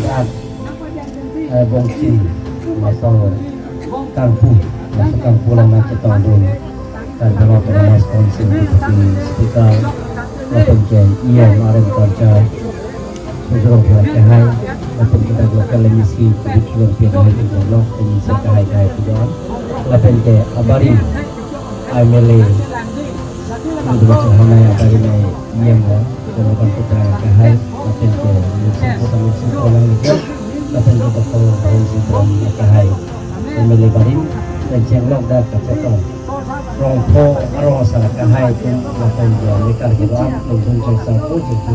saat bongsi masuk kampung lang na cetong doon dan kalau pada mas konsen di speaker lapun ke iya marin kerja sejauh kahai lapun kita lokal emisi kebutuhan pihak itu lok emisi kahai tujuan lapun ke abari MLA itu macam mana yang tadi naik iya lah kemudian kita kahai lapun ke musim orang itu lapun ke betul bongsi dan kahai MLA barim dan jenglok dah kacau rongpo arong salah kahai tu lapun ke mereka keluar untuk satu jadi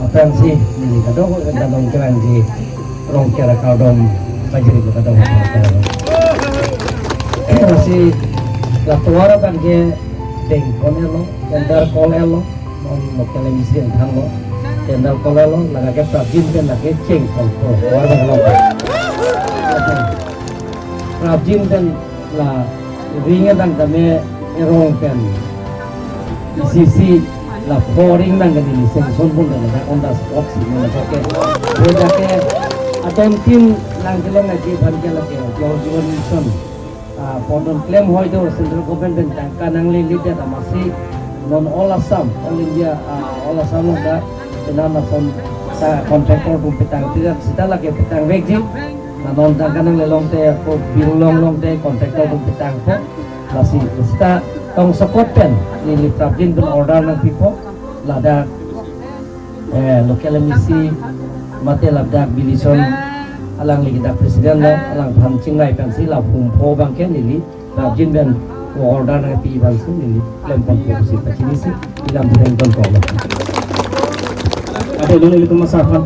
apa yang sih ini kadang kadang keren di rong kira kadang baju itu kadang masih latuara kan ke bengkone lo tender kole lo mau televisi entang lo tender kole lo laga ke prabjin kan lagi ceng kolpo warna lo prabjin kan lah ringan dan kami rong kan sisi la pouring nang kan ini sensor pun ada on the spot sih mana pakai beda ke atom tim nang jelang ngaji banjir lagi George Wilson pondon claim hoi do central government dan kanang leader masih non all Assam all India all Assam da senama son sa kontraktor pun petang tidak sita lagi petang wegi non kanang lelong te ko bilong te kontraktor pun petang ko masih sita tong sokoten ni litrapin pun order ng people lada lokal emisi mate labda bilison alang lagi dah presiden lo alang pancing lai pensi la pumpo bangke nili rapin ben order ng pi bansi nili lempon kursi pacini si ilam bukan kontrol ada dulu itu masalah